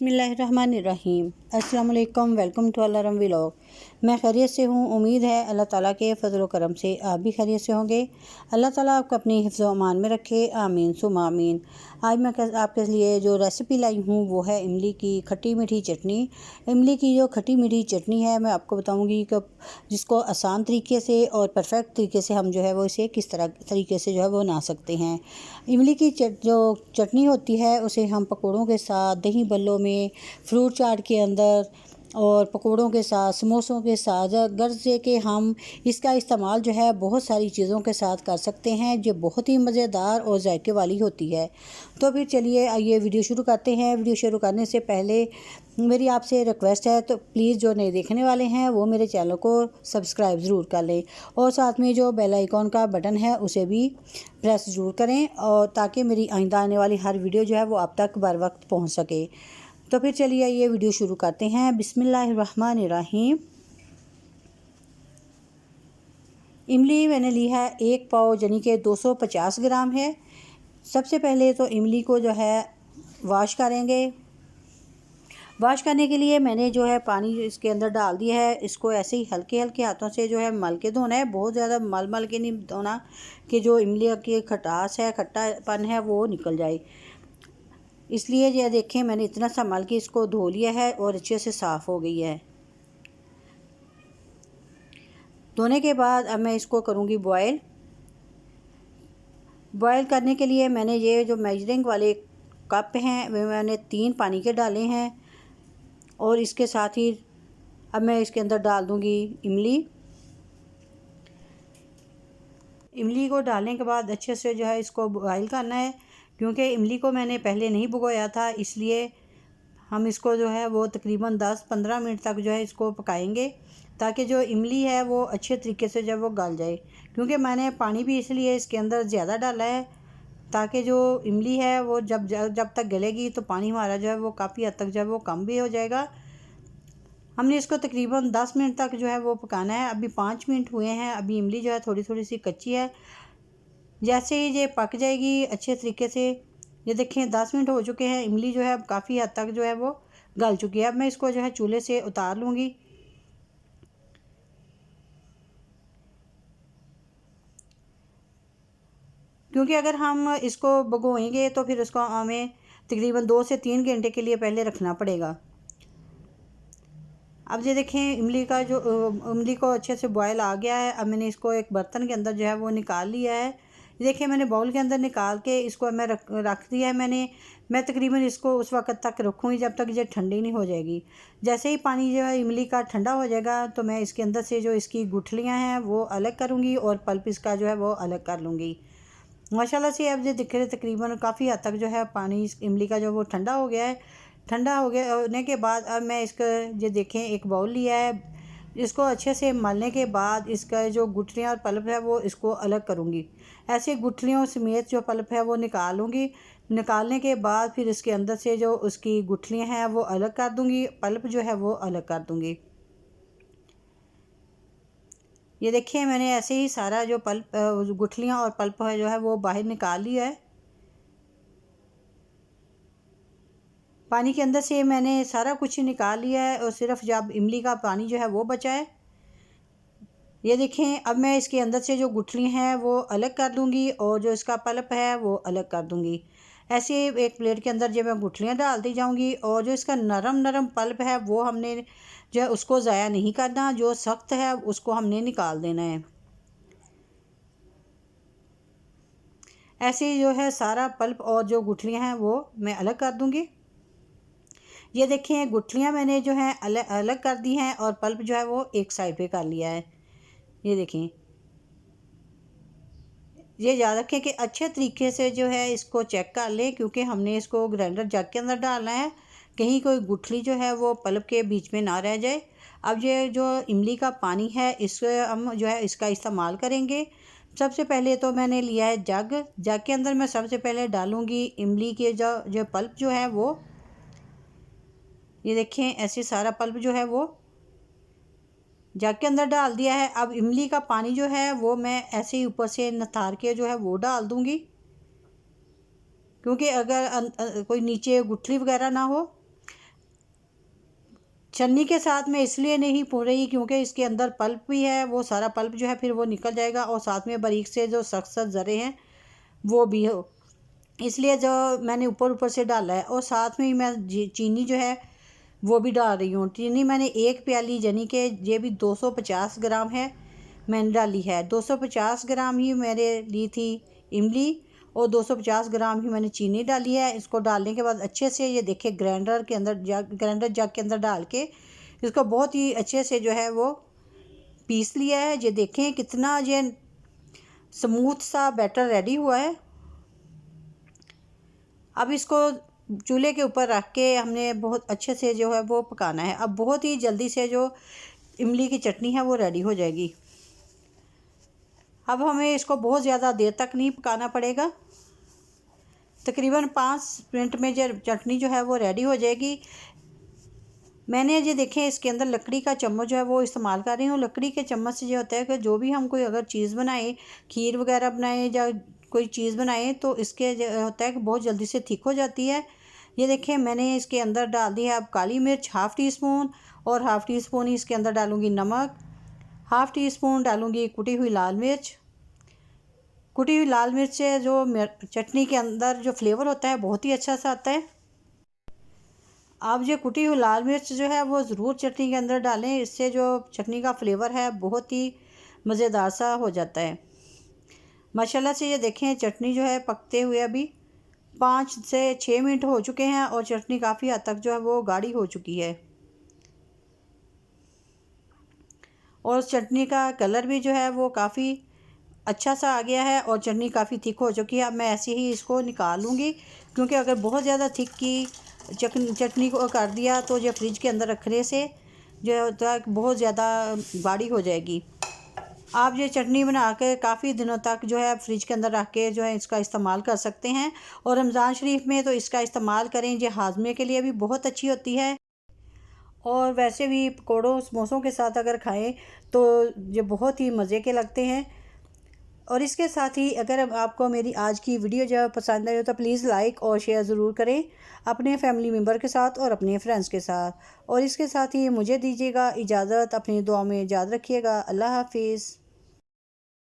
बिस्मिल्लाहिर्रहमानिर्रहीम। अस्सलाम वालेकुम। वेलकम टू अलाराम व्लॉग। मैं खैरियत से हूँ। उम्मीद है अल्लाह ताला के फ़ज़ल व करम से आप भी खैरियत से होंगे। अल्लाह ताला आपको अपनी हिफ्ज़ व अमान में रखे, आमीन सुम्मा आमीन। आज मैं आपके लिए जो रेसिपी लाई हूँ वो है इमली की खट्टी मीठी चटनी। इमली की जो खट्टी मीठी चटनी है मैं आपको बताऊँगी कि जिसको आसान तरीके से और परफेक्ट तरीके से हम जो है वो इसे किस तरह तरीके से जो है वो बना सकते हैं। इमली की जो चटनी होती है उसे हम पकौड़ों के साथ, दही बल्लों में, फ्रूट चाट के अंदर और पकौड़ों के साथ, समोसों के साथ, गर्ज से कि हम इसका इस्तेमाल जो है बहुत सारी चीज़ों के साथ कर सकते हैं जो बहुत ही मज़ेदार और जायके वाली होती है। तो फिर चलिए आइए वीडियो शुरू करते हैं। वीडियो शुरू करने से पहले मेरी आपसे रिक्वेस्ट है तो प्लीज़ जो नए देखने वाले हैं वो मेरे चैनल को सब्सक्राइब ज़रूर कर लें और साथ में जो बेल आइकॉन का बटन है उसे भी प्रेस ज़रूर करें और ताकि मेरी आइंदा आने वाली हर वीडियो जो है वो आप तक बर वक्त पहुँच सके। तो फिर चलिए ये वीडियो शुरू करते हैं। बिस्मिल्लाहिर्रहमानिर्रहीम। इमली मैंने ली है 1 पाव यानी कि 250 ग्राम है। सबसे पहले तो इमली को जो है वॉश करेंगे। वॉश करने के लिए मैंने जो है पानी इसके अंदर डाल दिया है। इसको ऐसे ही हल्के हल्के हाथों से जो है मल के धोना है। बहुत ज़्यादा मल के नहीं धोना कि जो इमली की खटास है, खट्टापन है वो निकल जाए। इसलिए ये देखें मैंने इतना सा मल के इसको धो लिया है और अच्छे से साफ़ हो गई है। धोने के बाद अब मैं इसको करूँगी बॉयल। बॉयल करने के लिए मैंने ये जो मेजरिंग वाले कप हैं वे मैंने 3 पानी के डाले हैं और इसके साथ ही अब मैं इसके अंदर डाल दूँगी इमली। इमली को डालने के बाद अच्छे से जो है इसको बॉयल करना है क्योंकि इमली को मैंने पहले नहीं भिगोया था, इसलिए हम इसको जो है वो तकरीबन 10-15 मिनट तक जो है इसको पकाएंगे ताकि जो इमली है वो अच्छे तरीके से जब वो गल जाए। क्योंकि मैंने पानी भी इसलिए इसके अंदर ज़्यादा डाला है ताकि जो इमली है वो जब तक गलेगी तो पानी हमारा जो है वो काफ़ी हद तक जो है वो कम भी हो जाएगा। हमने इसको तकरीबन 10 मिनट तक जो है वो पकाना है। अभी 5 मिनट हुए हैं। अभी इमली जो है थोड़ी थोड़ी सी कच्ची है। जैसे ही ये पक जाएगी अच्छे तरीके से, ये देखें 10 मिनट हो चुके हैं। इमली जो है अब काफ़ी हद तक जो है वो गल चुकी है। अब मैं इसको जो है चूल्हे से उतार लूँगी। क्योंकि अगर हम इसको भिगोएंगे तो फिर उसको हमें तकरीबन 2 से 3 घंटे के लिए पहले रखना पड़ेगा। अब ये देखें इमली को अच्छे से बॉयल आ गया है। अब मैंने इसको एक बर्तन के अंदर जो है वो निकाल लिया है। ये देखिए मैंने बाउल के अंदर निकाल के इसको मैं रख दिया है। मैं तकरीबन इसको उस वक्त तक रखूँगी जब तक ये ठंडी नहीं हो जाएगी। जैसे ही पानी जो है इमली का ठंडा हो जाएगा तो मैं इसके अंदर से जो इसकी गुठलियाँ हैं वो अलग करूँगी और पल्प इसका जो है वो अलग कर लूँगी। माशाल्लाह से अब ये दिख रहे तकरीबन काफ़ी हद तक जो है पानी इस इमली का जो वो ठंडा हो गया है। ठंडा हो गया होने के बाद अब मैं इसका ये देखें एक बाउल लिया है। इसको अच्छे से मलने के बाद इसका जो गुठलियाँ और पल्प है वो इसको अलग करूँगी। ऐसे गुठलियों समेत जो पल्प है वो निकालूँगी। निकालने के बाद फिर इसके अंदर से जो उसकी गुठलियाँ हैं वो अलग कर दूँगी, पल्प जो है वो अलग कर दूँगी। ये देखिए मैंने ऐसे ही सारा जो पल्प गुठलियाँ और पल्प है जो है वो बाहर निकाल लिया है। पानी के अंदर से मैंने सारा कुछ निकाल लिया है और सिर्फ जब इमली का पानी जो है वो बचा है। ये देखें अब मैं इसके अंदर से जो गुठली हैं वो अलग कर दूंगी और जो इसका पल्प है वो अलग कर दूंगी। ऐसे एक प्लेट के अंदर जो मैं गुठलियाँ डालती जाऊंगी और जो इसका नरम नरम पल्प है वो हमने जो है उसको ज़ाया नहीं करना, जो सख्त है उसको हमने निकाल देना है। ऐसे जो है सारा पल्प और जो गुठलियाँ हैं वो मैं अलग कर दूंगी। ये देखें गुठलियाँ मैंने जो है अलग अलग कर दी हैं और पल्प जो है वो एक साइड पे कर लिया है। ये देखें, ये याद रखें कि अच्छे तरीके से जो है इसको चेक कर लें क्योंकि हमने इसको ग्राइंडर जग के अंदर डालना है। कहीं कोई गुठली जो है वो पल्प के बीच में ना रह जाए। अब ये जो इमली का पानी है इससे हम जो है इसका इस्तेमाल करेंगे। सबसे पहले तो मैंने लिया है जग। जग के अंदर मैं सबसे पहले डालूँगी इमली के जो पल्प जो है वो। ये देखें ऐसे सारा पल्प जो है वो जग के अंदर डाल दिया है। अब इमली का पानी जो है वो मैं ऐसे ही ऊपर से नथार के जो है वो डाल दूंगी क्योंकि अगर कोई नीचे गुठली वगैरह ना हो। छन्नी के साथ मैं इसलिए नहीं भून रही क्योंकि इसके अंदर पल्प भी है, वो सारा पल्प जो है फिर वो निकल जाएगा, और साथ में बारीक से जो सख्त सख्त ज़रे हैं वो भी हो, इसलिए जो मैंने ऊपर ऊपर से डाला है। और साथ में ही मैं चीनी जो है वो भी डाल रही हूँ। चीनी मैंने 1 प्याली, यानी कि ये भी 250 ग्राम है, मैंने डाली है। 250 ग्राम ही मैंने ली थी इमली, और 250 ग्राम ही मैंने चीनी डाली है। इसको डालने के बाद अच्छे से ये देखिए ग्राइंडर जग के अंदर डाल के इसको बहुत ही अच्छे से जो है वो पीस लिया है। ये देखें कितना ये स्मूथ सा बैटर रेडी हुआ है। अब इसको चूल्हे के ऊपर रख के हमने बहुत अच्छे से जो है वो पकाना है। अब बहुत ही जल्दी से जो इमली की चटनी है वो रेडी हो जाएगी। अब हमें इसको बहुत ज़्यादा देर तक नहीं पकाना पड़ेगा, तकरीबन 5 मिनट में जो चटनी जो है वो रेडी हो जाएगी। मैंने ये देखें इसके अंदर लकड़ी का चम्मच जो है वो इस्तेमाल कर रही हूँ। लकड़ी के चम्मच से ये होता है कि जो भी हम कोई अगर चीज़ बनाएं, खीर वगैरह बनाएं या कोई चीज़ बनाएं, तो इसके होता है कि बहुत जल्दी से थिक हो जाती है। ये देखें मैंने इसके अंदर डाल दी है अब काली मिर्च ½ टी स्पून, और ½ टी स्पून ही इसके अंदर डालूँगी नमक, ½ टी स्पून डालूँगी कुटी हुई लाल मिर्च। कुटी हुई लाल मिर्च से जो चटनी के अंदर जो फ्लेवर होता है बहुत ही अच्छा सा आता है। आप ये कुटी हुई लाल मिर्च जो है वो ज़रूर चटनी के अंदर डालें, इससे जो चटनी का फ्लेवर है बहुत ही मज़ेदार सा हो जाता है। माशाल्लाह से ये देखें चटनी जो है पकते हुए अभी 5 से 6 मिनट हो चुके हैं, और चटनी काफ़ी हद तक जो है वो गाढ़ी हो चुकी है, और चटनी का कलर भी जो है वो काफ़ी अच्छा सा आ गया है, और चटनी काफ़ी थिक हो चुकी है। अब मैं ऐसे ही इसको निकाल लूँगी, क्योंकि अगर बहुत ज़्यादा थिक की चटनी को कर दिया तो जो फ्रिज के अंदर रखने से जो होता है बहुत ज़्यादा गाढ़ी हो जाएगी। आप ये चटनी बना के काफ़ी दिनों तक जो है फ्रिज के अंदर रख के जो है इसका इस्तेमाल कर सकते हैं, और रमज़ान शरीफ में तो इसका इस्तेमाल करें, ये हाजमे के लिए भी बहुत अच्छी होती है, और वैसे भी पकौड़ों समोसों के साथ अगर खाएं तो ये बहुत ही मज़े के लगते हैं। और इसके साथ ही अगर आपको मेरी आज की वीडियो जो पसंद आई हो तो प्लीज़ लाइक और शेयर ज़रूर करें अपने फैमिली मेम्बर के साथ और अपने फ्रेंड्स के साथ। और इसके साथ ही मुझे दीजिएगा इजाज़त, अपनी दुआ में याद रखिएगा। अल्लाह हाफिज़।